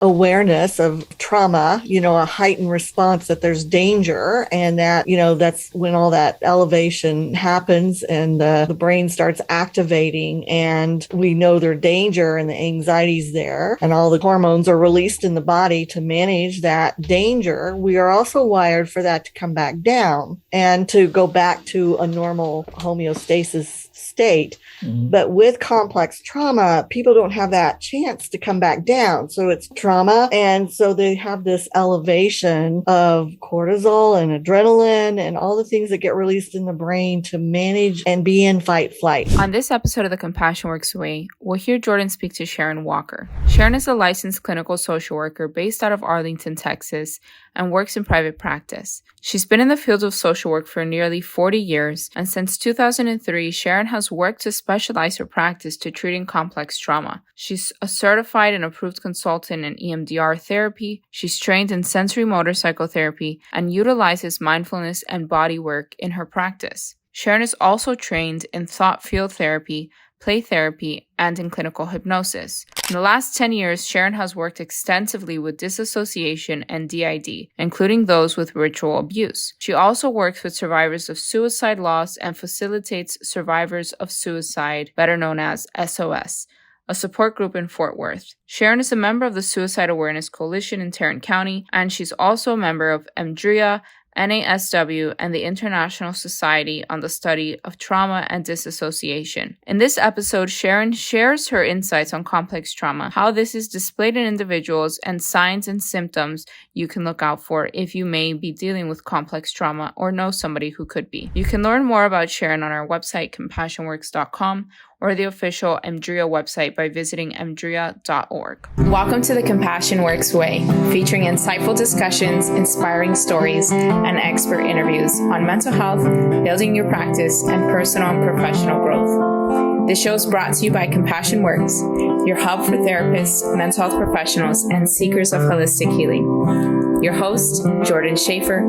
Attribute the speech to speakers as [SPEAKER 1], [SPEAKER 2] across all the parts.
[SPEAKER 1] awareness of trauma, a heightened response that there's danger, and that, that's when all that elevation happens and the brain starts activating, and we know there's danger and the anxiety's there, and all the hormones are released in the body to manage that danger. We are also wired for that to come back down and to go back to a normal homeostasis state. Mm-hmm. But with complex trauma, people don't have that chance to come back down. So it's trauma. And so they have this elevation of cortisol and adrenaline and all the things that get released in the brain to manage and be in fight flight.
[SPEAKER 2] On this episode of the CompassionWorks Way, we'll hear Jordan speak to Sharon Walker. Sharon is a licensed clinical social worker based out of Arlington, Texas, and works in private practice. She's been in the field of social work for nearly 40 years, and since 2003, Sharon has worked to specialize her practice to treating complex trauma. She's a certified and approved consultant in EMDR therapy. She's trained in sensory motor psychotherapy and utilizes mindfulness and body work in her practice. Sharon is also trained in thought field therapy, play therapy, and in clinical hypnosis. In the last 10 years, Sharon has worked extensively with disassociation and DID, including those with ritual abuse. She also works with survivors of suicide loss and facilitates survivors of suicide, better known as SOS, a support group in Fort Worth. Sharon is a member of the Suicide Awareness Coalition in Tarrant County, and she's also a member of EMDR, NASW, and the International Society on the Study of Trauma and Disassociation. In this episode, Sharon shares her insights on complex trauma, how this is displayed in individuals, and signs and symptoms you can look out for if you may be dealing with complex trauma or know somebody who could be. You can learn more about Sharon on our website, CompassionWorks.com, or the official EMDR website by visiting emdria.org. Welcome to the CompassionWorks Way, featuring insightful discussions, inspiring stories, and expert interviews on mental health, building your practice, and personal and professional growth. This show is brought to you by CompassionWorks, your hub for therapists, mental health professionals, and seekers of holistic healing. Your host, Jordan Schaefer,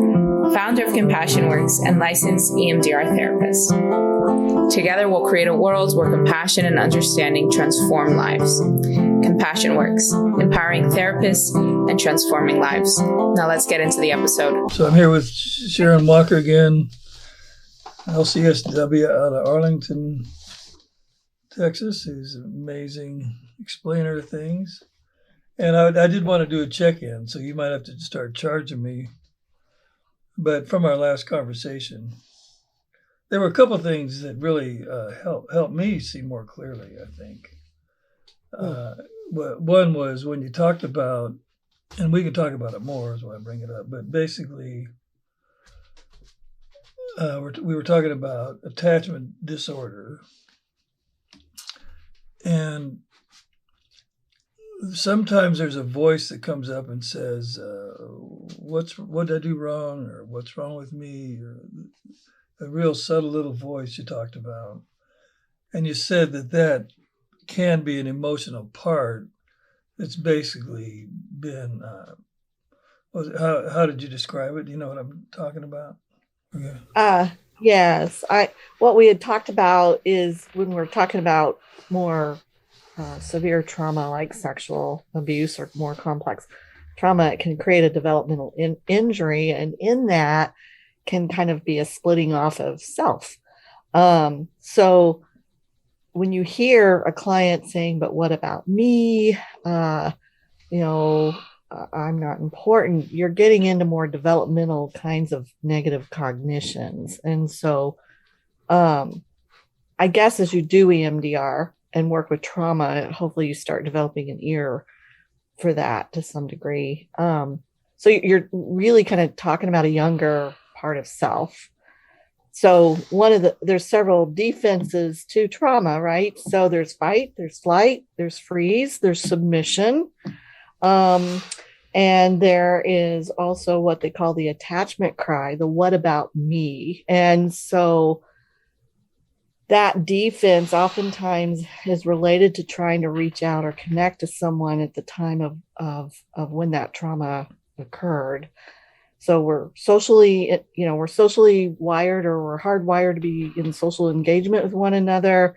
[SPEAKER 2] founder of CompassionWorks and licensed EMDR therapist. Together, we'll create a world where compassion and understanding transform lives. CompassionWorks, empowering therapists and transforming lives. Now let's get into the episode.
[SPEAKER 3] So I'm here with Sharon Walker again, LCSW out of Arlington, Texas, who's an amazing explainer of things. And I did want to do a check-in, so you might have to start charging me. But from our last conversation, there were a couple of things that really helped me see more clearly, I think. One was when you talked about, and we can talk about it more as I bring it up, but basically we were talking about attachment disorder. And sometimes there's a voice that comes up and says, what did I do wrong? Or what's wrong with me? Or a real subtle little voice you talked about. And you said that can be an emotional part that's basically been, how did you describe it? Do you know what I'm talking about?
[SPEAKER 1] Okay. Yes. What we had talked about is when we're talking about more severe trauma like sexual abuse or more complex trauma, it can create a developmental injury. And in that, can kind of be a splitting off of self. So when you hear a client saying, but what about me? I'm not important. You're getting into more developmental kinds of negative cognitions. And so I guess as you do EMDR and work with trauma, hopefully you start developing an ear for that to some degree. So you're really kind of talking about a younger part of self. So there's several defenses to trauma, right? So there's fight, there's flight, there's freeze, there's submission. And there is also what they call the attachment cry, the what about me? And so that defense oftentimes is related to trying to reach out or connect to someone at the time of when that trauma occurred. So we're socially wired, or we're hardwired to be in social engagement with one another.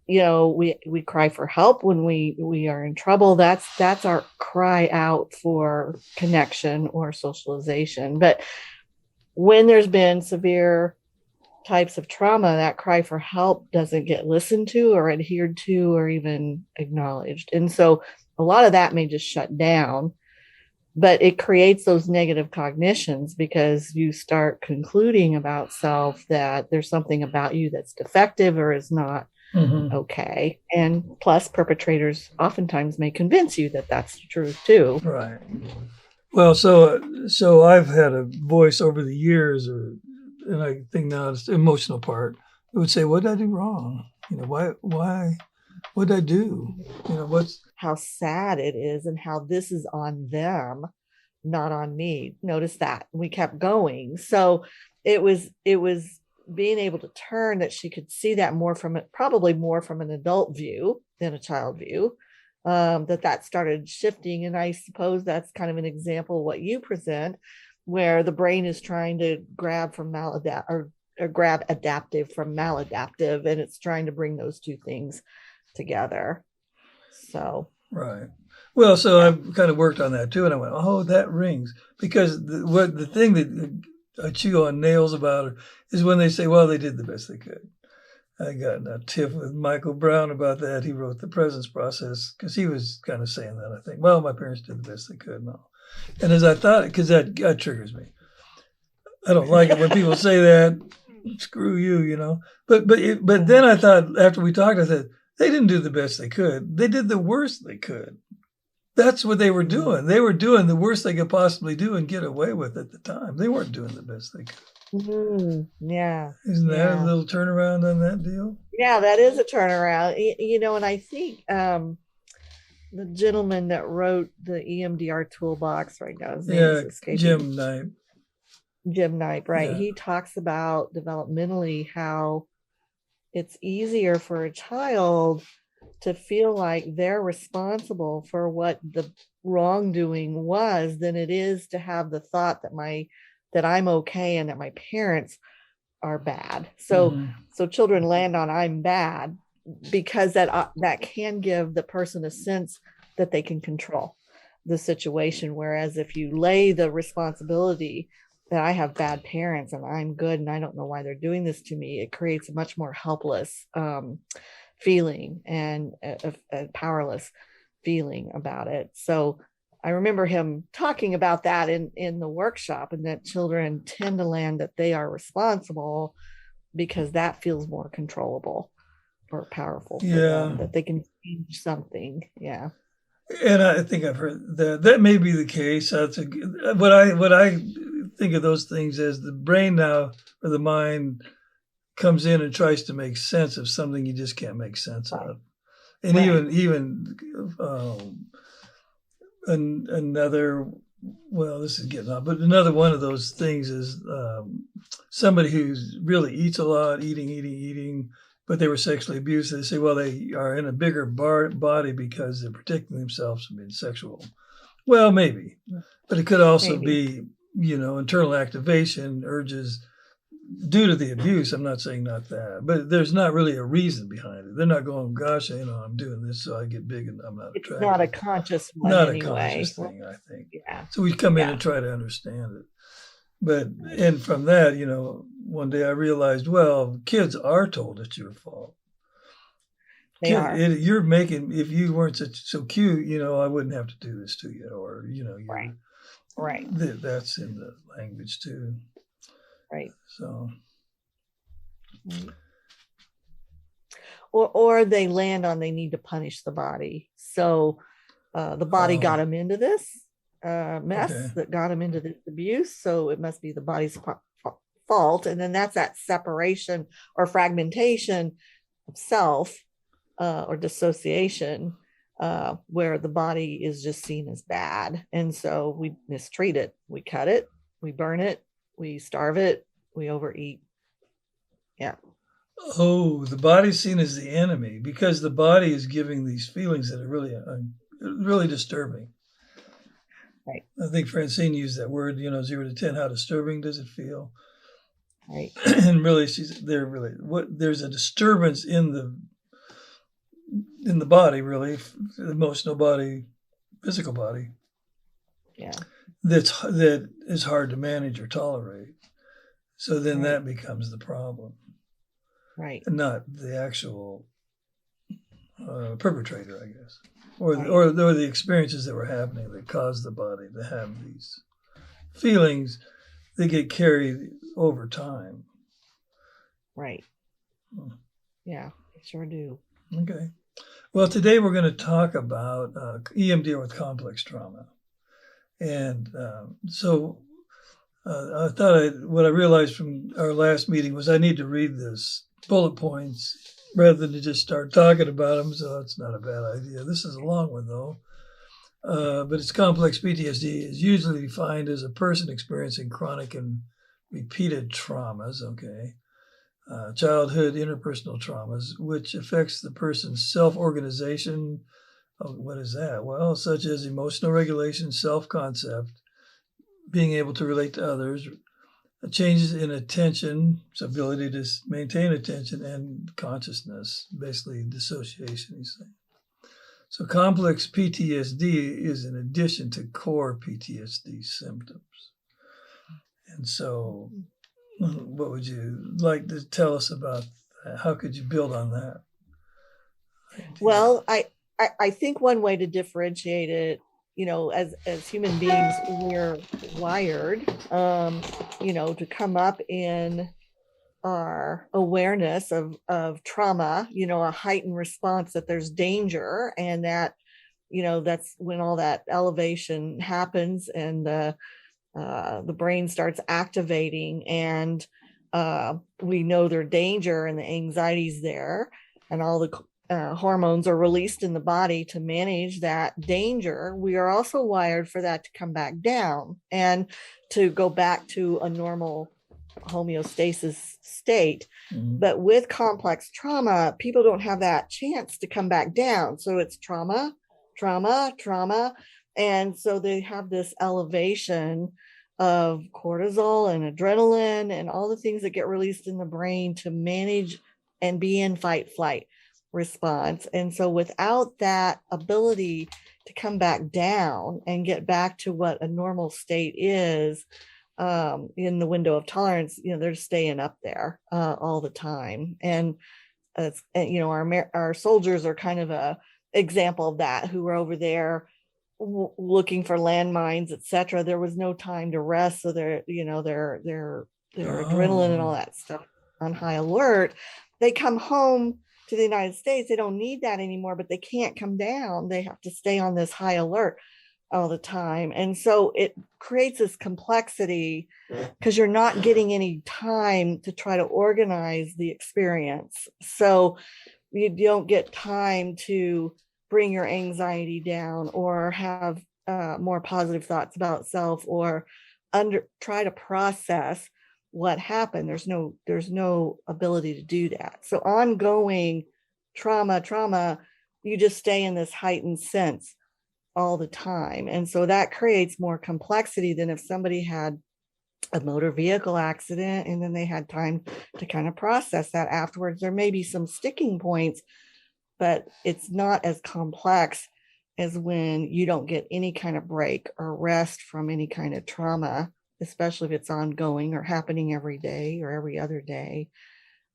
[SPEAKER 1] we cry for help when we are in trouble. That's our cry out for connection or socialization. But when there's been severe types of trauma, that cry for help doesn't get listened to or adhered to or even acknowledged. And so a lot of that may just shut down, but it creates those negative cognitions because you start concluding about self that there's something about you that's defective or is not okay. And plus, perpetrators oftentimes may convince you that that's the truth too.
[SPEAKER 3] Right. Well, so I've had a voice over the years, and I think now it's the emotional part. It would say, "What did I do wrong? Why? What did I do? What's
[SPEAKER 1] how sad it is and how this is on them, not on me." Notice that we kept going. So it was being able to turn that she could see that probably more from an adult view than a child view. That started shifting. And I suppose that's kind of an example of what you present, where the brain is trying to grab from or grab adaptive from maladaptive, and it's trying to bring those two things together. So
[SPEAKER 3] right. Well, so I've kind of worked on that too, and I went, "Oh, that rings," because the thing that I chew on nails about it is when they say, "Well, they did the best they could." I got in a tiff with Michael Brown about that. He wrote The Presence Process because he was kind of saying that. I think, well, my parents did the best they could, and all. And as I thought, because that triggers me. I don't like it when people say that. Screw you, But then I thought, after we talked, I said, they didn't do the best they could. They did the worst they could. That's what they were doing. They were doing the worst they could possibly do and get away with at the time. They weren't doing the best they could.
[SPEAKER 1] Yeah.
[SPEAKER 3] Isn't that a little turnaround on that deal?
[SPEAKER 1] Yeah, that is a turnaround. And I think the gentleman that wrote the EMDR toolbox right now, his name is escaping. Jim Knight, right? Yeah. He talks about developmentally how it's easier for a child to feel like they're responsible for what the wrongdoing was than it is to have the thought that I'm okay and that my parents are bad. So children land on I'm bad because that can give the person a sense that they can control the situation. Whereas if you lay the responsibility that I have bad parents and I'm good and I don't know why they're doing this to me, it creates a much more helpless feeling and a powerless feeling about it. So I remember him talking about that in the workshop, and that children tend to land that they are responsible because that feels more controllable or powerful for them, that they can change something. Yeah.
[SPEAKER 3] And I think I've heard that may be the case. What I think of those things as the brain now, or the mind, comes in and tries to make sense of something you just can't make sense of. And even another, well, this is getting off, but another one of those things is somebody who really eats a lot, eating, but they were sexually abused. They say, well, they are in a bigger body because they're protecting themselves from being sexual. Well, maybe, but it could also be, internal activation urges due to the abuse. I'm not saying not that, but there's not really a reason behind it. They're not going, gosh, I'm doing this so I get big and I'm not attractive.
[SPEAKER 1] It's not a conscious one.
[SPEAKER 3] Not
[SPEAKER 1] anyway.
[SPEAKER 3] A conscious thing, I think. Yeah. So we come in and try to understand it. And from that, one day I realized, well, kids are told it's your fault. You're making, if you weren't so cute, I wouldn't have to do this to you, or,
[SPEAKER 1] Right.
[SPEAKER 3] That's in the language too.
[SPEAKER 1] Right.
[SPEAKER 3] So.
[SPEAKER 1] Or they land on they need to punish the body. So the body got them into this mess that got them into this abuse. So it must be the body's fault. And then that's that separation or fragmentation of self or dissociation where the body is just seen as bad. And so we mistreat it. We cut it. We burn it. We starve it. We overeat. Yeah.
[SPEAKER 3] Oh, the body's seen as the enemy because the body is giving these feelings that are really disturbing.
[SPEAKER 1] Right.
[SPEAKER 3] I think Francine used that word, 0 to 10. How disturbing does it feel?
[SPEAKER 1] Right.
[SPEAKER 3] And really, there's a disturbance in in the body, really, emotional body, physical body,
[SPEAKER 1] Yeah.
[SPEAKER 3] that is hard to manage or tolerate. So then
[SPEAKER 1] Right.
[SPEAKER 3] that becomes the problem,
[SPEAKER 1] Right.
[SPEAKER 3] and not the actual perpetrator, I guess, or
[SPEAKER 1] Right.
[SPEAKER 3] or the experiences that were happening that caused the body to have these feelings that get carried over time.
[SPEAKER 1] Right. Yeah, I sure do.
[SPEAKER 3] Okay. Well, today we're going to talk about EMDR with complex trauma. And so I thought what I realized from our last meeting was I need to read this bullet points rather than to just start talking about them. So it's not a bad idea. This is a long one, though. But it's complex PTSD is usually defined as a person experiencing chronic and repeated traumas, okay, childhood interpersonal traumas, which affects the person's self-organization. Oh, what is that? Well, such as emotional regulation, self-concept, being able to relate to others, changes in attention, its ability to maintain attention, and consciousness, basically dissociation, you say. So complex PTSD is in addition to core PTSD symptoms. And so what would you like to tell us about that? How could you build on that?
[SPEAKER 1] Well, I think one way to differentiate it, as human beings, we're wired, to come up in our awareness of trauma, a heightened response that there's danger, and that, that's when all that elevation happens, and the brain starts activating, and we know there's danger and the anxiety's there, and all the hormones are released in the body to manage that danger. We are also wired for that to come back down and to go back to a normal homeostasis state.
[SPEAKER 3] Mm-hmm.
[SPEAKER 1] But with complex trauma, people don't have that chance to come back down. So it's trauma, trauma, trauma. And so they have this elevation of cortisol and adrenaline and all the things that get released in the brain to manage and be in fight flight response. And so without that ability to come back down and get back to what a normal state is, in the window of tolerance, they're staying up there all the time. And our soldiers are kind of a example of that, who were over there looking for landmines, etc. There was no time to rest, so their adrenaline and all that stuff on high alert. They come home to the United States, they don't need that anymore, but they can't come down. They have to stay on this high alert all the time. And so it creates this complexity because you're not getting any time to try to organize the experience. So you don't get time to bring your anxiety down, or have more positive thoughts about self, or try to process what happened. There's no ability to do that. So ongoing trauma, you just stay in this heightened sense all the time. And so that creates more complexity than if somebody had a motor vehicle accident and then they had time to kind of process that afterwards. There may be some sticking points, but it's not as complex as when you don't get any kind of break or rest from any kind of trauma, especially if it's ongoing or happening every day or every other day.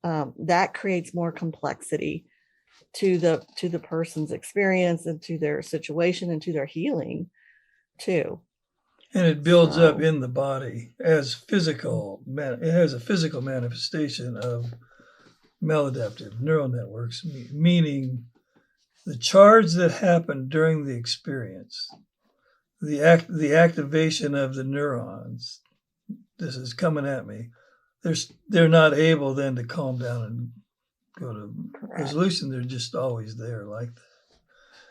[SPEAKER 1] That creates more complexity to the person's experience and to their situation and to their healing too.
[SPEAKER 3] And it builds up in the body as physical. It has a physical manifestation of maladaptive neural networks, meaning the charge that happened during the experience, the activation of the neurons. This is coming at me. They're not able then to calm down and go to resolution. They're just always there like that.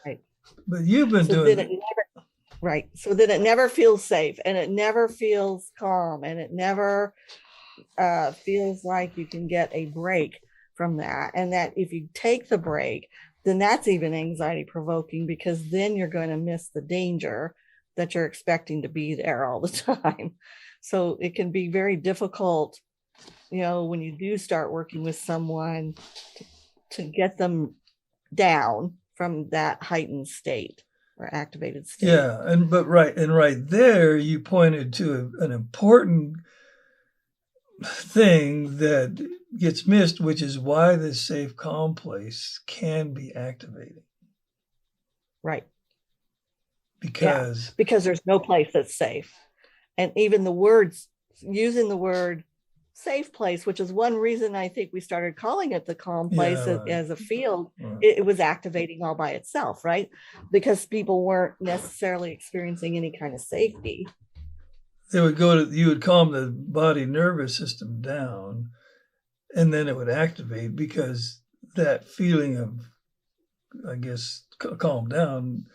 [SPEAKER 1] Right.
[SPEAKER 3] But you've been doing
[SPEAKER 1] right. So that it never feels safe, and it never feels calm, and it never feels like you can get a break from that. And that if you take the break, then that's even anxiety provoking, because then you're going to miss the danger that you're expecting to be there all the time. So it can be very difficult, when you do start working with someone, to get them down from that heightened state or activated state.
[SPEAKER 3] Yeah, right there, you pointed to an important thing that gets missed, which is why this safe, calm place can be activating.
[SPEAKER 1] Right.
[SPEAKER 3] Because
[SPEAKER 1] there's no place that's safe. And even using the word safe place, which is one reason I think we started calling it the calm place as a field, it was activating all by itself, right? Because people weren't necessarily experiencing any kind of safety.
[SPEAKER 3] You would calm the body nervous system down, and then it would activate, because that feeling of, I guess, calm down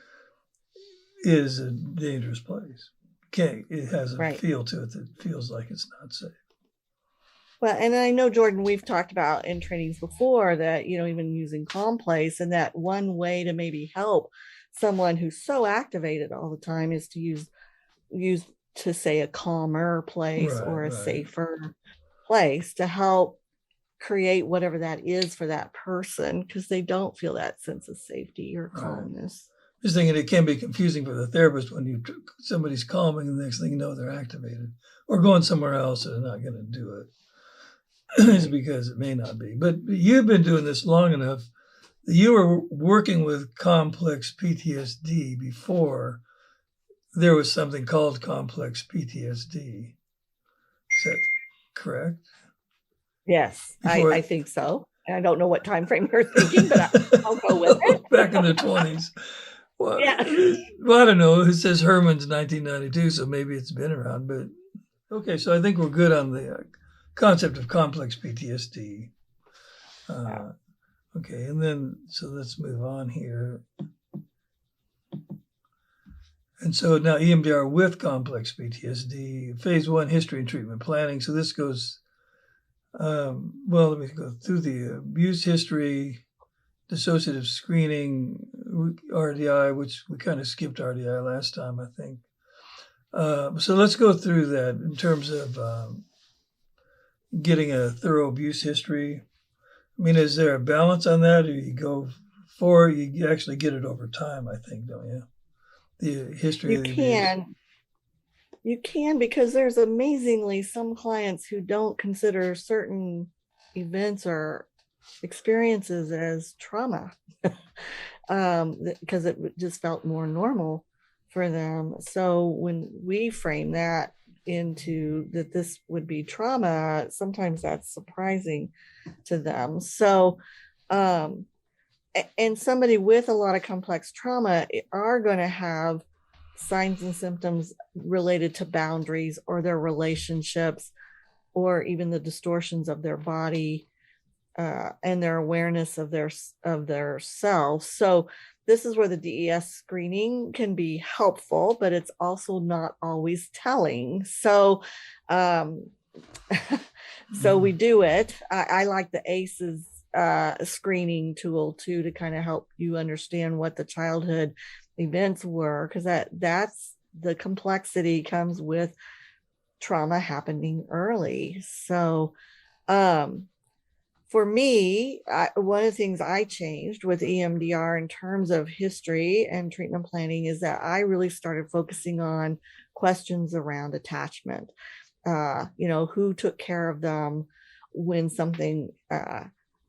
[SPEAKER 3] is a dangerous place. It has a feel to it that feels like it's not safe.
[SPEAKER 1] Well, and I know, Jordan, we've talked about in trainings before that, even using calm place, and that one way to maybe help someone who's so activated all the time is to use to say a calmer place or a safer place to help create whatever that is for that person, because they don't feel that sense of safety or calmness.
[SPEAKER 3] Just thinking it can be confusing for the therapist when somebody's calming and the next thing you know they're activated or going somewhere else and they're not going to do it. It's because it may not be. But you've been doing this long enough that you were working with complex PTSD before there was something called complex PTSD. Is that correct?
[SPEAKER 1] Yes, I think so. I don't know what time frame you're thinking, but I'll go with it.
[SPEAKER 3] Back in the 20s. Well, I don't know. It says Herman's 1992, so maybe it's been around. But okay, so I think we're good on the concept of complex PTSD. Okay, and then so let's move on here. And so now EMDR with complex PTSD, phase 1, history and treatment planning. So this goes, let me go through the abuse history, dissociative screening, RDI, which we kind of skipped RDI last time, I think. So let's go through that in terms of getting a thorough abuse history. I mean, is there a balance on that, or you actually get it over time, I think, don't you? The history of the abuse.
[SPEAKER 1] You can, because there's amazingly some clients who don't consider certain events or experiences as trauma because it just felt more normal for them. So when we frame that into that this would be trauma, sometimes that's surprising to them. So and somebody with a lot of complex trauma are going to have signs and symptoms related to boundaries or their relationships, or even the distortions of their body and their awareness of their self. So this is where the DES screening can be helpful, but it's also not always telling. So so we do it. I like the ACEs screening tool too, to kind of help you understand what the childhood events were, because that's the complexity comes with trauma happening early. So for me, one of the things I changed with EMDR in terms of history and treatment planning is that I really started focusing on questions around attachment. Who took care of them when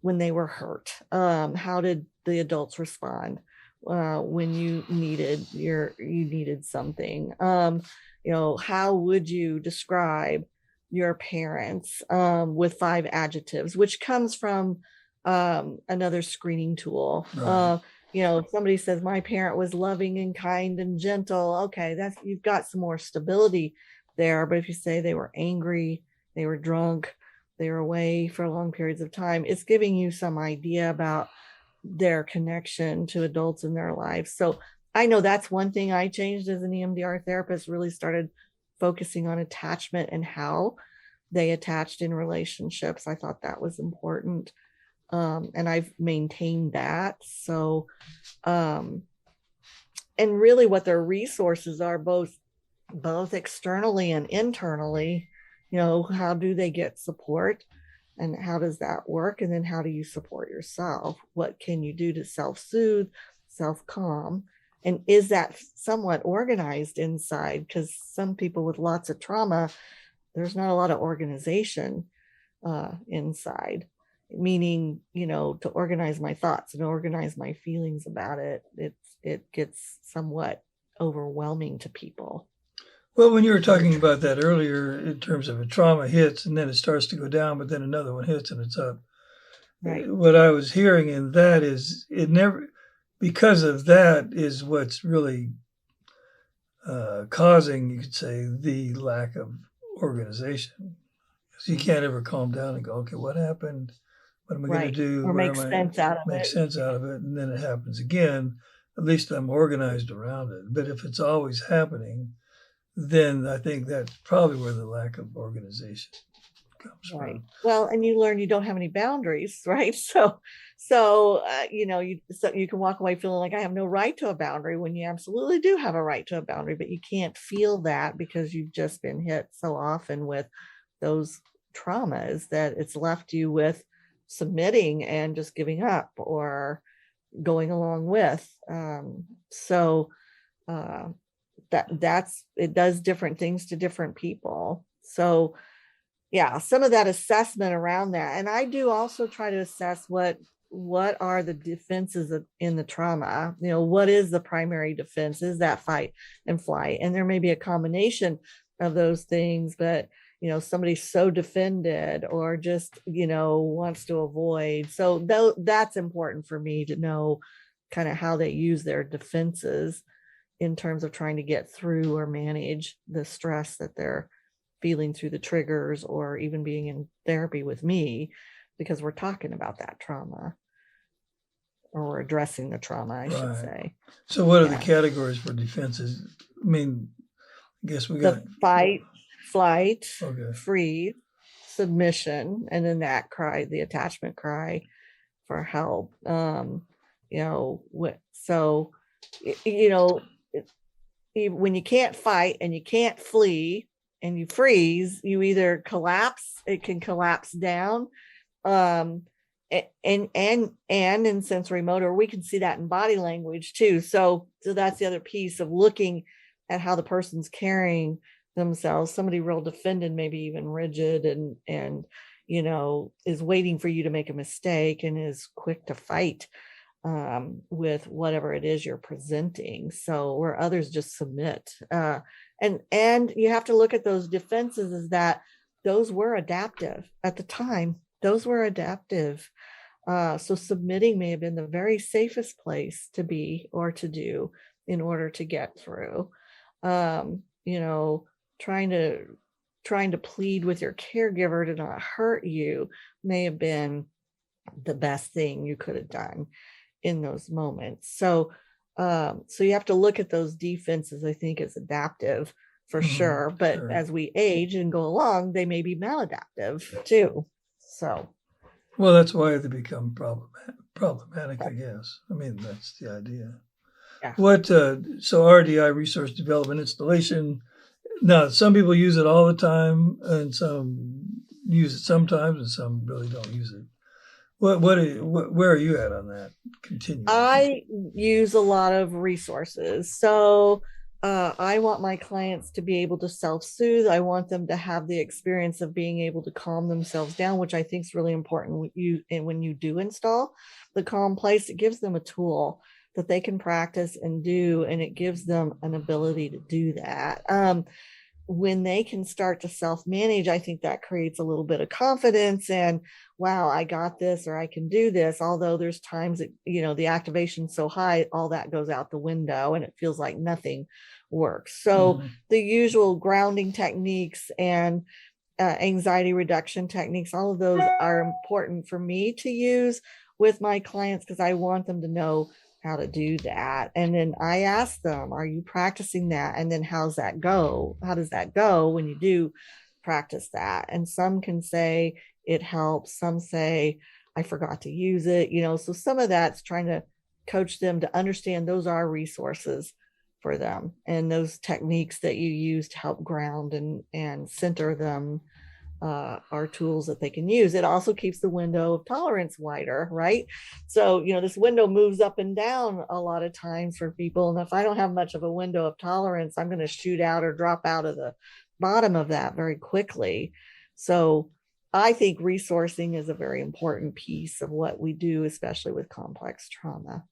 [SPEAKER 1] when they were hurt? How did the adults respond when you needed something? How would you describe your parents with 5 adjectives, which comes from another screening tool. Right. If somebody says my parent was loving and kind and gentle, okay, you've got some more stability there. But if you say they were angry, they were drunk, they were away for long periods of time, it's giving you some idea about their connection to adults in their lives. So I know that's one thing I changed as an EMDR therapist, really started focusing on attachment and how they attached in relationships. I thought that was important. And I've maintained that. So, and really what their resources are, both externally and internally, how do they get support and how does that work? And then how do you support yourself? What can you do to self-soothe, self-calm? And is that somewhat organized inside? Because some people with lots of trauma, there's not a lot of organization inside, meaning, to organize my thoughts and organize my feelings about it. It gets somewhat overwhelming to people.
[SPEAKER 3] Well, when you were talking about that earlier, in terms of a trauma hits and then it starts to go down, but then another one hits and it's up.
[SPEAKER 1] Right.
[SPEAKER 3] What I was hearing in that is it never, because of that is what's really causing, you could say, the lack of organization. So you can't ever calm down and go, okay, what happened? What am I going to do?
[SPEAKER 1] Or
[SPEAKER 3] Where
[SPEAKER 1] make
[SPEAKER 3] am I?
[SPEAKER 1] sense out of
[SPEAKER 3] Make
[SPEAKER 1] it.
[SPEAKER 3] sense out of it. And then it happens again. At least I'm organized around it. But if it's always happening, then I think that's probably where the lack of organization comes
[SPEAKER 1] Right.
[SPEAKER 3] from.
[SPEAKER 1] Well, and you learn you don't have any boundaries, right? You can walk away feeling like I have no right to a boundary when you absolutely do have a right to a boundary, but you can't feel that because you've just been hit so often with those traumas that it's left you with submitting and just giving up or going along with. That's it does different things to different people. So yeah, some of that assessment around that. And I do also try to assess what are the defenses in the trauma. What is the primary defense? Is that fight and flight? And there may be a combination of those things, but somebody's so defended or just wants to avoid. So that's important for me to know kind of how they use their defenses in terms of trying to get through or manage the stress that they're feeling through the triggers, or even being in therapy with me because we're talking about that trauma, or we're addressing the trauma, I should say.
[SPEAKER 3] So what are the categories for defenses? I mean, I guess we got
[SPEAKER 1] the fight, flight, freeze, submission, and then that cry, the attachment cry for help. When you can't fight and you can't flee and you freeze, you either collapse, it can collapse down, and in sensory motor, we can see that in body language too. So that's the other piece of looking at how the person's carrying themselves. Somebody real defended, maybe even rigid, and is waiting for you to make a mistake and is quick to fight with whatever it is you're presenting. So where others just submit, and you have to look at those defenses as that those were adaptive at the time. Those were adaptive. So submitting may have been the very safest place to be or to do in order to get through. Trying to plead with your caregiver to not hurt you may have been the best thing you could have done in those moments. So you have to look at those defenses, I think, as adaptive for sure. But as we age and go along, they may be maladaptive too. So,
[SPEAKER 3] well, that's why they become problematic, I guess. I mean, that's the idea. Yeah. So RDI, resource development installation. Now, some people use it all the time, and some use it sometimes, and some really don't use it. Where are you at on that continuum?
[SPEAKER 1] I use a lot of resources. So I want my clients to be able to self-soothe. I want them to have the experience of being able to calm themselves down, which I think is really important when you do install the calm place. It gives them a tool that they can practice and do, and it gives them an ability to do that. When they can start to self-manage, I think that creates a little bit of confidence and, wow, I got this, or I can do this. Although there's times that, the activation's so high, all that goes out the window and it feels like nothing works. So the usual grounding techniques and anxiety reduction techniques, all of those are important for me to use with my clients because I want them to know how to do that. And then I ask them, are you practicing that? And then how's that go? How does that go when you do practice that? And some can say it helps. Some say, I forgot to use it. So some of that's trying to coach them to understand those are resources for them and those techniques that you use to help ground and center them are tools that they can use. It also keeps the window of tolerance wider, right? So, this window moves up and down a lot of times for people. And if I don't have much of a window of tolerance, I'm going to shoot out or drop out of the bottom of that very quickly. So I think resourcing is a very important piece of what we do, especially with complex trauma.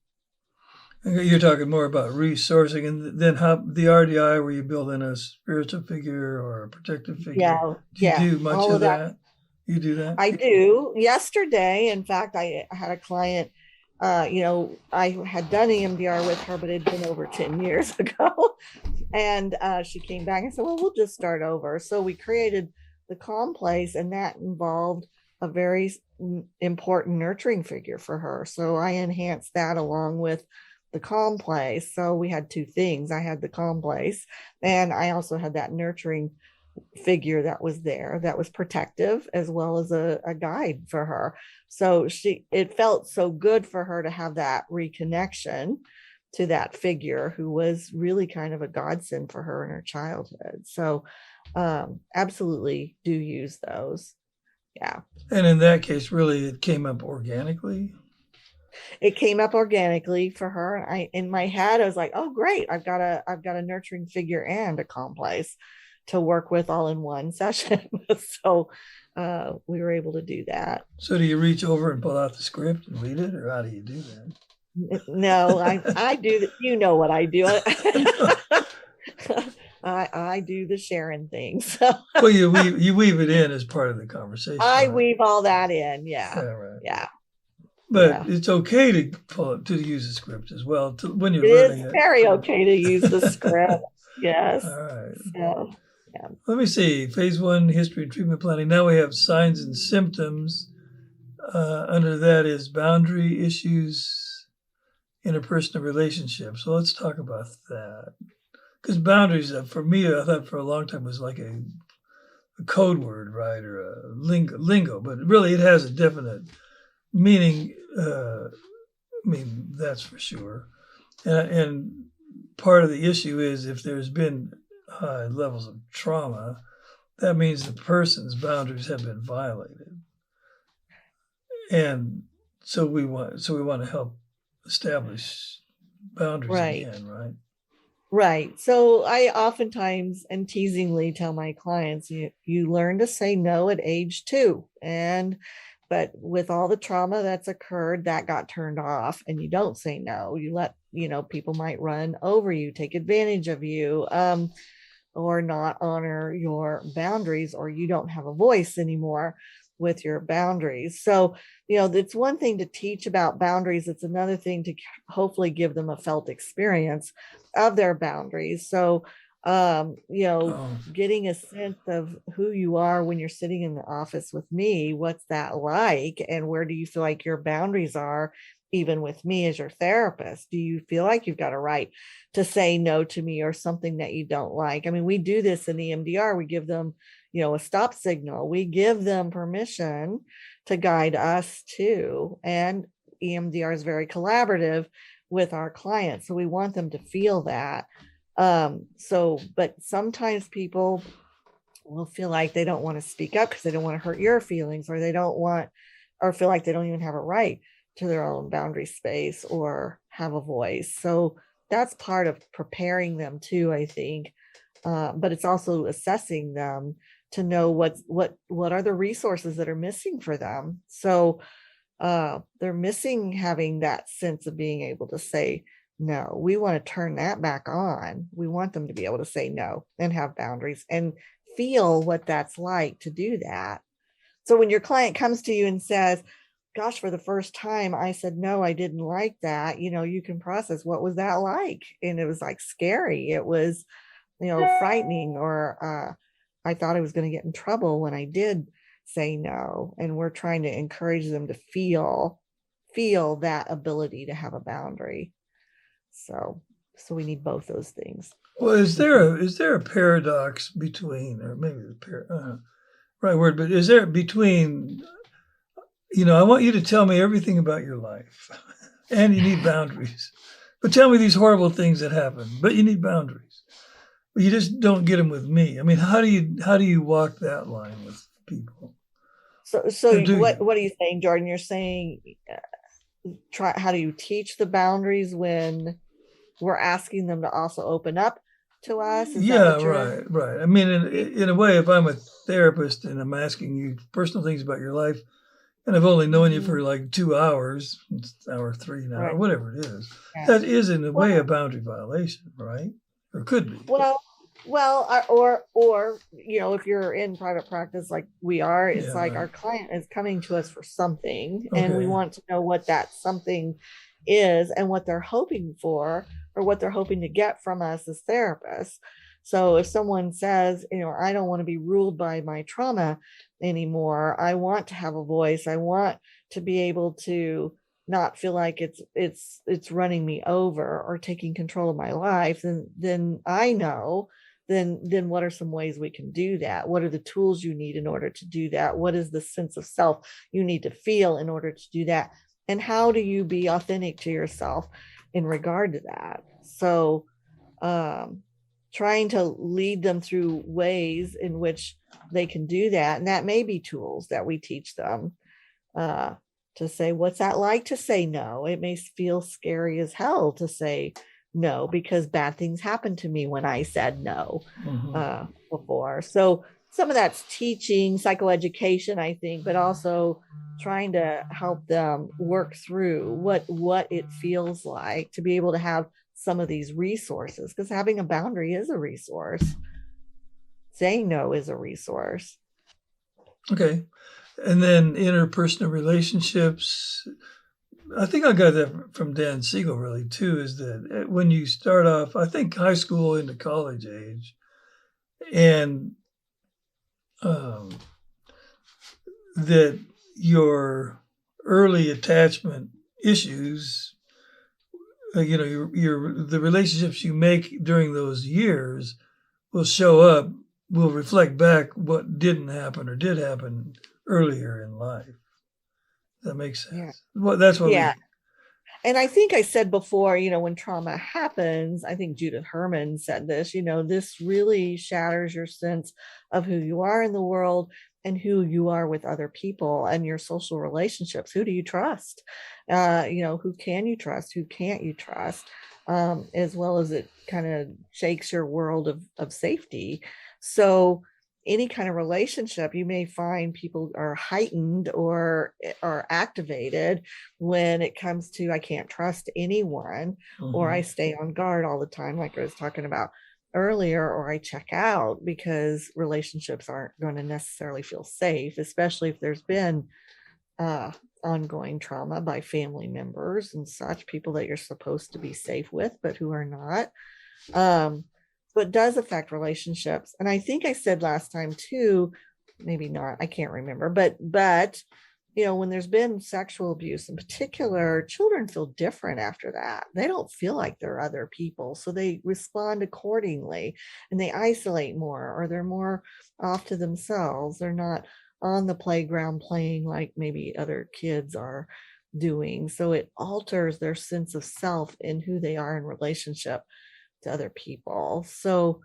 [SPEAKER 3] You're talking more about resourcing, and then how the RDI, where you build in a spiritual figure or a protective figure.
[SPEAKER 1] Yeah,
[SPEAKER 3] Do you do much of that? You do that?
[SPEAKER 1] I do. Yesterday, in fact, I had a client, I had done EMDR with her, but it had been over 10 years ago. And she came back and said, well, we'll just start over. So we created the Calm Place, and that involved a very important nurturing figure for her. So I enhanced that along with the Calm Place. So we had two things. I had the Calm Place, and I also had that nurturing figure that was there that was protective as well as a guide for her. So it felt so good for her to have that reconnection to that figure who was really kind of a godsend for her in her childhood. So absolutely do use those. Yeah.
[SPEAKER 3] And in that case, really, it came up organically.
[SPEAKER 1] It came up organically for her. In my head, I was like, oh, great. I've got a nurturing figure and a Calm Place to work with all in one session. So we were able to do that. So
[SPEAKER 3] do you reach over and pull out the script and read it, or how do you do that?
[SPEAKER 1] No, I do. You know what I do. I do the Sharon thing. So.
[SPEAKER 3] Well, you weave it in as part of the conversation.
[SPEAKER 1] I weave all that in. Yeah.
[SPEAKER 3] Right.
[SPEAKER 1] Yeah.
[SPEAKER 3] But it's okay to use a script as well when you're learning it.
[SPEAKER 1] It's very okay to use the script. Yes.
[SPEAKER 3] All right.
[SPEAKER 1] So, yeah.
[SPEAKER 3] Let me see. Phase 1, history and treatment planning. Now we have signs and symptoms. Under that is boundary issues, interpersonal relationships. So let's talk about that. Because boundaries, for me, I thought for a long time was like a code word, right, or a lingo. But really, it has a definite meaning. That's for sure. And part of the issue is if there's been high levels of trauma, that means the person's boundaries have been violated. And so we want to help establish boundaries again, right?
[SPEAKER 1] Right. So I oftentimes and teasingly tell my clients, you learn to say no at age 2. But with all the trauma that's occurred, that got turned off, and you don't say no. You let, people might run over you, take advantage of you, or not honor your boundaries, or you don't have a voice anymore with your boundaries. So, it's one thing to teach about boundaries. It's another thing to hopefully give them a felt experience of their boundaries. So, getting a sense of who you are when you're sitting in the office with me, what's that like? And where do you feel like your boundaries are, even with me as your therapist? Do you feel like you've got a right to say no to me or something that you don't like? I mean, we do this in EMDR. We give them, a stop signal. We give them permission to guide us too. And EMDR is very collaborative with our clients. So we want them to feel that. But sometimes people will feel like they don't want to speak up because they don't want to hurt your feelings, or they don't want, or feel like they don't even have a right to their own boundary space or have a voice. So that's part of preparing them too, I think. But it's also assessing them to know what are the resources that are missing for them. So they're missing having that sense of being able to say no. We want to turn that back on. We want them to be able to say no and have boundaries and feel what that's like to do that. So when your client comes to you and says, gosh, for the first time, I said, no, I didn't like that. You can process, what was that like? And it was like scary. It was, frightening, or I thought I was going to get in trouble when I did say no. And we're trying to encourage them to feel that ability to have a boundary. So we need both those things.
[SPEAKER 3] Well, is there a paradox between, or maybe the right word, but is there between, I want you to tell me everything about your life, and you need boundaries, but tell me these horrible things that happen, but you need boundaries. But you just don't get them with me. I mean, how do you walk that line with people.
[SPEAKER 1] So what are you saying, Jordan? You're saying how do you teach the boundaries when we're asking them to also open up to us? Is that what you're...
[SPEAKER 3] Right. I mean, in a way, if I'm a therapist and I'm asking you personal things about your life, and I've only known you for like 2 hours, it's hour 3 now, or whatever it is, that is in a way a boundary violation, right? Or could be.
[SPEAKER 1] Well, or if you're in private practice like we are, it's like our client is coming to us for something, and we want to know what that something is and what they're hoping for, or what they're hoping to get from us as therapists. So if someone says, I don't want to be ruled by my trauma anymore, I want to have a voice, I want to be able to not feel like it's running me over or taking control of my life, then I know, then what are some ways we can do that? What are the tools you need in order to do that? What is the sense of self you need to feel in order to do that? And how do you be authentic to yourself in regard to that? So trying to lead them through ways in which they can do that. And that may be tools that we teach them to say, what's that like to say no? It may feel scary as hell to say no, because bad things happened to me when I said no before. So some of that's teaching, psychoeducation, I think, but also trying to help them work through what it feels like to be able to have some of these resources, because having a boundary is a resource. Saying no is a resource.
[SPEAKER 3] Okay. And then interpersonal relationships, I think I got that from Dan Siegel really too, is that when you start off, I think high school into college age, and that your early attachment issues, the relationships you make during those years will show up, will reflect back what didn't happen or did happen earlier in life. That makes sense.
[SPEAKER 1] Yeah.
[SPEAKER 3] Well, that's what.
[SPEAKER 1] Yeah. And I think I said before, when trauma happens, I think Judith Herman said this, this really shatters your sense of who you are in the world and who you are with other people and your social relationships. Who do you trust? Who can you trust? Who can't you trust? As well as it kind of shakes your world of safety. So any kind of relationship, you may find people are heightened or are activated when it comes to, I can't trust anyone, or I stay on guard all the time, like I was talking about earlier, or I check out because relationships aren't going to necessarily feel safe, especially if there's been ongoing trauma by family members and such, people that you're supposed to be safe with, but who are not. So it does affect relationships. And I think I said last time too, maybe not, I can't remember, but when there's been sexual abuse in particular, children feel different after that. They don't feel like they're other people. So they respond accordingly and they isolate more, or they're more off to themselves. They're not on the playground playing like maybe other kids are doing. So it alters their sense of self and who they are in relationship to other people. So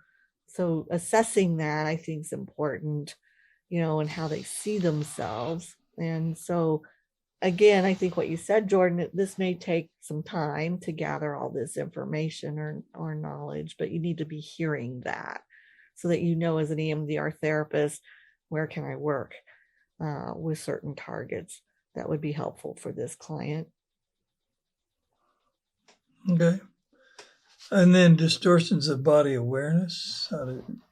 [SPEAKER 1] assessing that, I think, is important, and how they see themselves. And so again, I think what you said, Jordan, this may take some time to gather all this information or knowledge, but you need to be hearing that so that as an EMDR therapist, where can I work with certain targets that would be helpful for this client.
[SPEAKER 3] Okay. And then distortions of body awareness.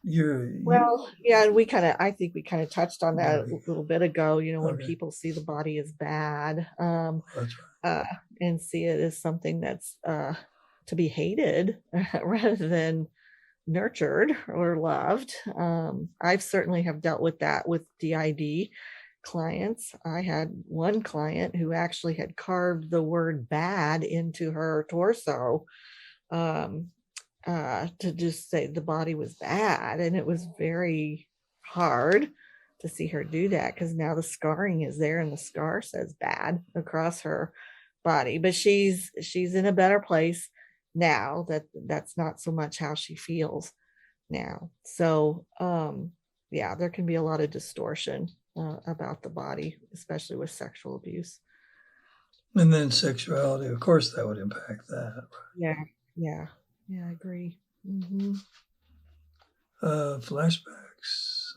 [SPEAKER 1] Yeah, and I think we kind of touched on that a little bit ago, when people see the body as bad,
[SPEAKER 3] that's right.
[SPEAKER 1] And see it as something that's to be hated rather than nurtured or loved. I've certainly have dealt with that with DID clients. I had one client who actually had carved the word bad into her torso, to just say the body was bad. And it was very hard to see her do that, because now the scarring is there and the scar says bad across her body. But she's in a better place now. That's not so much how she feels now. So there can be a lot of distortion about the body, especially with sexual abuse.
[SPEAKER 3] And then sexuality, of course, that would impact that.
[SPEAKER 1] Yeah, I agree. Mm-hmm.
[SPEAKER 3] Flashbacks,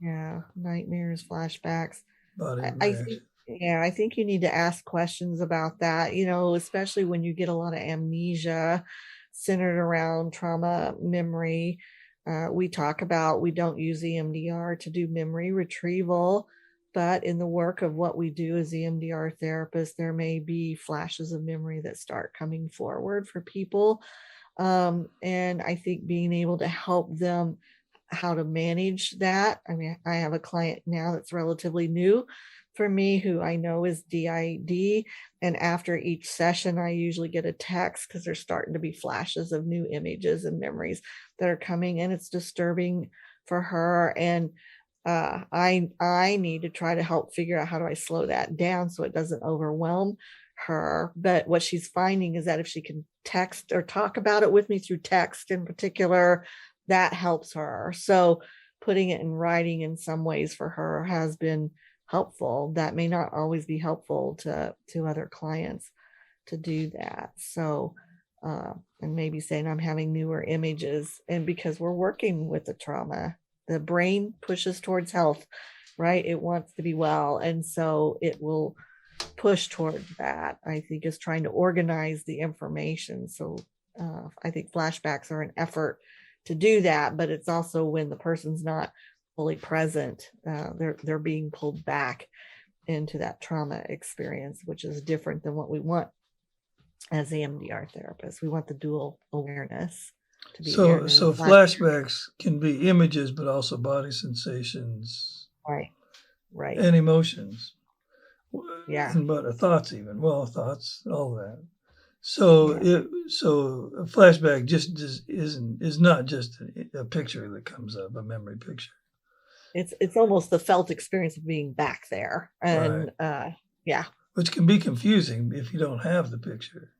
[SPEAKER 1] Yeah, nightmares, flashbacks.
[SPEAKER 3] body
[SPEAKER 1] I
[SPEAKER 3] reaction.
[SPEAKER 1] think, yeah, I think you need to ask questions about that, especially when you get a lot of amnesia centered around trauma memory. We talk about we don't use EMDR to do memory retrieval, but in the work of what we do as EMDR therapists, there may be flashes of memory that start coming forward for people. And I think being able to help them how to manage that. I mean, I have a client now that's relatively new for me who I know is DID. And after each session, I usually get a text because there's starting to be flashes of new images and memories that are coming, and it's disturbing for her. And I need to try to help figure out how do I slow that down so it doesn't overwhelm her. But what she's finding is that if she can text or talk about it with me through text in particular, that helps her. So putting it in writing in some ways for her has been helpful. That may not always be helpful to other clients to do that. So and maybe saying I'm having newer images, and because we're working with the trauma, the brain pushes towards health, right? It wants to be well, and so it will push toward that. I think is trying to organize the information. So I think flashbacks are an effort to do that, but it's also when the person's not fully present, they're being pulled back into that trauma experience, which is different than what we want as EMDR therapists. We want the dual awareness to be there.
[SPEAKER 3] So flashbacks can be images, but also body sensations,
[SPEAKER 1] right,
[SPEAKER 3] and emotions.
[SPEAKER 1] Yeah,
[SPEAKER 3] and but thoughts, even thoughts, all that. So so a flashback just is not just a picture that comes up, a memory picture.
[SPEAKER 1] It's almost the felt experience of being back there, and
[SPEAKER 3] which can be confusing if you don't have the picture.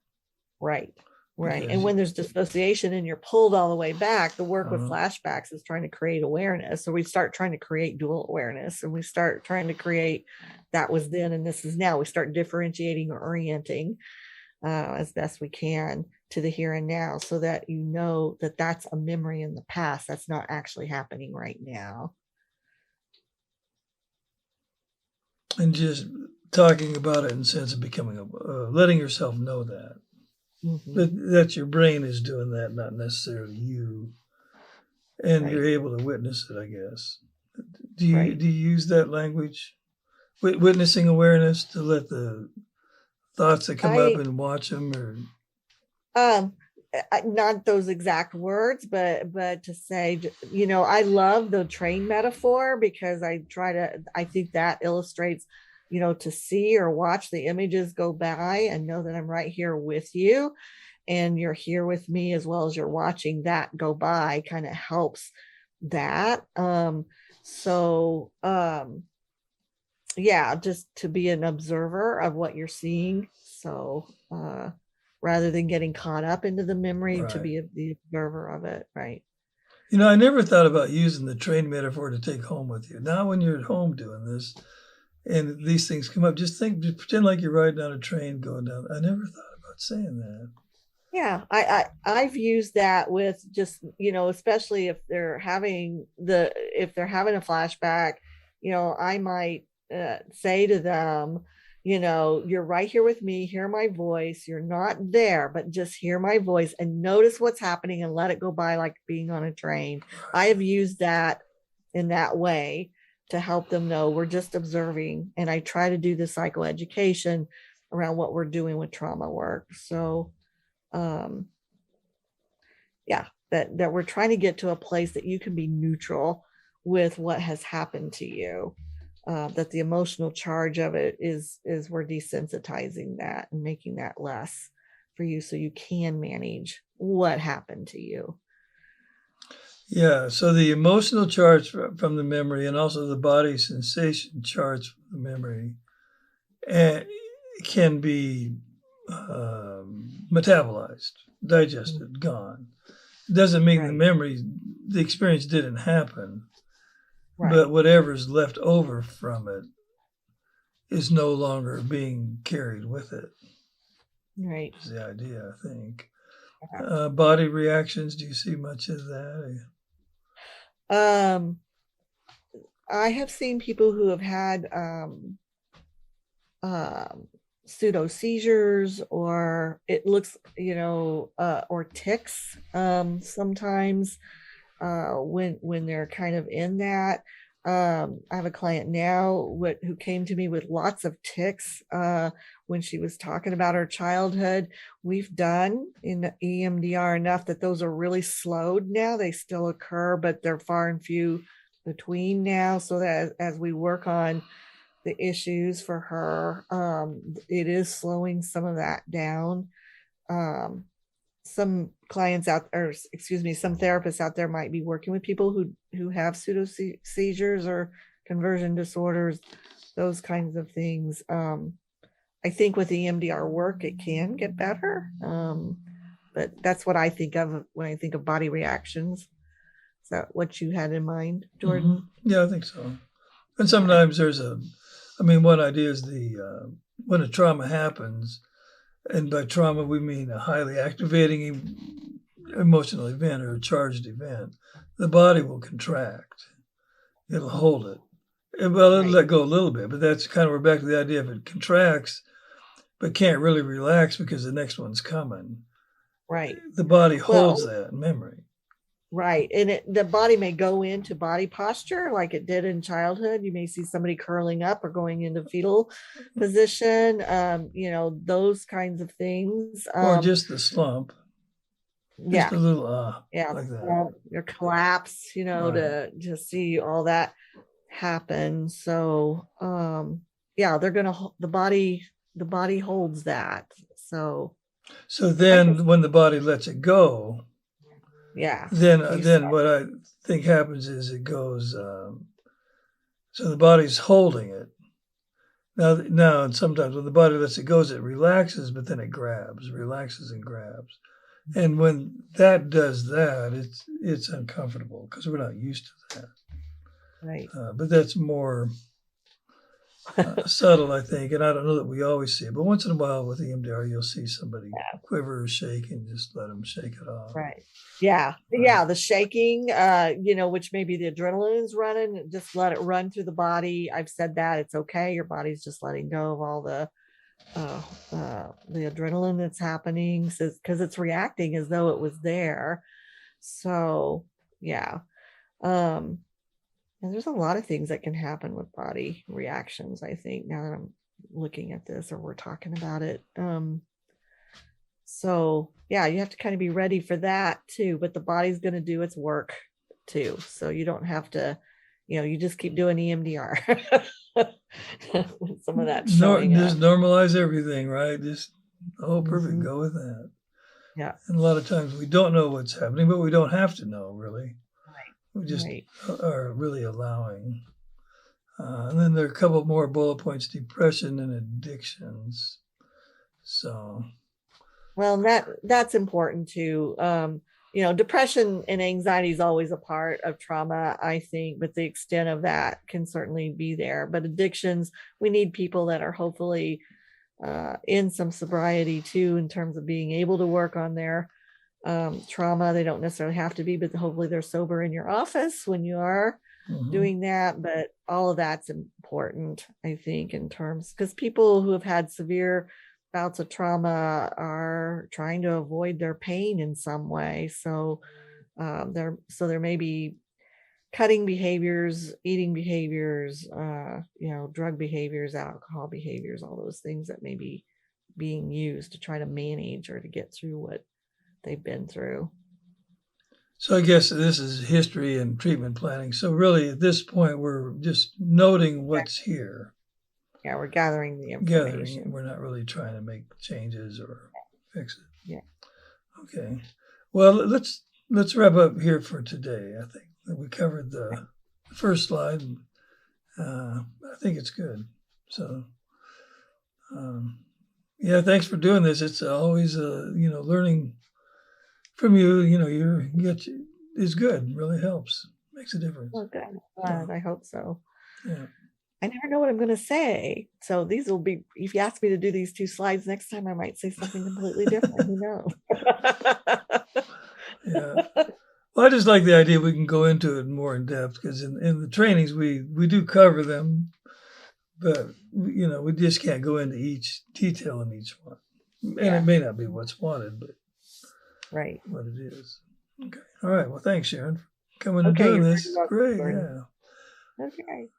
[SPEAKER 1] Right. And when there's dissociation and you're pulled all the way back, the work with flashbacks is trying to create awareness. So we start trying to create dual awareness, and we start trying to create that was then and this is now. We start differentiating or orienting as best we can to the here and now, so that you know that that's a memory in the past. That's not actually happening right now.
[SPEAKER 3] And just talking about it in the sense of becoming letting yourself know that. Mm-hmm. That your brain is doing that, not necessarily you, and you're able to witness it, I guess. Do you use that language, witnessing awareness, to let the thoughts that come up and watch them, or
[SPEAKER 1] not those exact words, but to say, I love the train metaphor, because I think that illustrates, to see or watch the images go by and know that I'm right here with you, and you're here with me as well as you're watching that go by, kind of helps that. Just to be an observer of what you're seeing. So rather than getting caught up into the memory, to be the observer of it. Right.
[SPEAKER 3] I never thought about using the train metaphor to take home with you. Now, when you're at home doing this, and these things come up, just pretend like you're riding on a train going down. I never thought about saying that.
[SPEAKER 1] Yeah, I've used that with just, especially if they're having a flashback, I might say to them, you're right here with me, hear my voice. You're not there, but just hear my voice and notice what's happening and let it go by like being on a train. I have used that in that way to help them know we're just observing. And I try to do the psychoeducation around what we're doing with trauma work. So, that we're trying to get to a place that you can be neutral with what has happened to you. That the emotional charge of it is we're desensitizing that and making that less for you, so you can manage what happened to you.
[SPEAKER 3] Yeah, so the emotional charge from the memory, and also the body sensation charge from the memory, can be metabolized, digested, gone. It doesn't mean the experience didn't happen. but whatever's left over from it is no longer being carried with it.
[SPEAKER 1] Right.
[SPEAKER 3] Is the idea, I think. Body reactions, do you see much of that?
[SPEAKER 1] I have seen people who have had pseudo seizures, or it looks, or tics sometimes when they're kind of in that. I have a client now who came to me with lots of tics when she was talking about her childhood. We've done in the EMDR enough that those are really slowed now. They still occur, but they're far and few between now, so that as we work on the issues for her, it is slowing some of that down. Some clients out, or excuse me, some therapists out there might be working with people who have pseudo seizures or conversion disorders, those kinds of things. I think with the EMDR work, it can get better. But that's what I think of when I think of body reactions. Is that what you had in mind, Jordan?
[SPEAKER 3] Mm-hmm. Yeah, I think so. And sometimes one idea is when a trauma happens, and by trauma we mean a highly activating emotional event or a charged event, the body will contract. It'll hold it. It'll let go a little bit, but that's kind of, we're back to the idea of it contracts, but can't really relax because the next one's coming.
[SPEAKER 1] Right.
[SPEAKER 3] The body holds that memory.
[SPEAKER 1] Right. And the body may go into body posture like it did in childhood. You may see somebody curling up or going into fetal position, those kinds of things.
[SPEAKER 3] Or just the slump. Just a little, like that.
[SPEAKER 1] Your collapse, to see all that happen. So, the body holds that. So
[SPEAKER 3] then when the body lets it go, then what I think happens is it goes, so the body's holding it. Now, and sometimes when the body lets it go, it relaxes, but then it relaxes and grabs. And when that does that, it's uncomfortable because we're not used to that.
[SPEAKER 1] Right.
[SPEAKER 3] But that's more subtle, I think. And I don't know that we always see it. But once in a while with EMDR, you'll see somebody quiver or shake and just let them shake it off.
[SPEAKER 1] Right. Yeah. The shaking, which maybe the adrenaline is running, just let it run through the body. I've said that it's okay. Your body's just letting go of all the adrenaline that's happening, because it's reacting as though it was there. So and there's a lot of things that can happen with body reactions, I think, now that I'm looking at this or we're talking about it. So you have to kind of be ready for that too, but the body's going to do its work too. So you don't have to, you just keep doing EMDR. Some of that showing
[SPEAKER 3] just normalize everything, right? Just, perfect, go with that.
[SPEAKER 1] Yeah.
[SPEAKER 3] And a lot of times we don't know what's happening, but we don't have to know, really. We just are really allowing. And then there are a couple more bullet points: depression and addictions. So,
[SPEAKER 1] well, that's important too. Depression and anxiety is always a part of trauma, I think, but the extent of that can certainly be there. But addictions, we need people that are hopefully in some sobriety too, in terms of being able to work on their trauma. They don't necessarily have to be, but hopefully they're sober in your office when you are doing that. But all of that's important, I think, in terms, because people who have had severe bouts of trauma are trying to avoid their pain in some way. So there may be cutting behaviors, eating behaviors, drug behaviors, alcohol behaviors, all those things that may be being used to try to manage or to get through what they've been through.
[SPEAKER 3] So I guess this is history and treatment planning. So really at this point, we're just noting what's here.
[SPEAKER 1] Yeah, we're gathering the information.
[SPEAKER 3] We're not really trying to make changes or fix it.
[SPEAKER 1] Yeah.
[SPEAKER 3] Okay. Well, let's wrap up here for today. I think that we covered the first slide. And, I think it's good. So, thanks for doing this. It's always, learning from you. Is good. Really helps. Makes a difference.
[SPEAKER 1] Oh, good. I'm glad. I hope so.
[SPEAKER 3] Yeah.
[SPEAKER 1] I never know what I'm going to say. So these will be, if you ask me to do these 2 slides next time, I might say something completely different. Who knows?
[SPEAKER 3] Yeah. Well, I just like the idea we can go into it more in depth, because in the trainings we do cover them, but we just can't go into each detail in each one. And
[SPEAKER 1] Yeah.
[SPEAKER 3] it may not be what's wanted, but
[SPEAKER 1] Right.
[SPEAKER 3] what it is. Okay. All right. Well, thanks, Sharon, for coming and
[SPEAKER 1] Okay,
[SPEAKER 3] doing
[SPEAKER 1] you're very
[SPEAKER 3] this.
[SPEAKER 1] welcome,
[SPEAKER 3] Great.
[SPEAKER 1] Gordon.
[SPEAKER 3] Yeah.
[SPEAKER 1] Okay.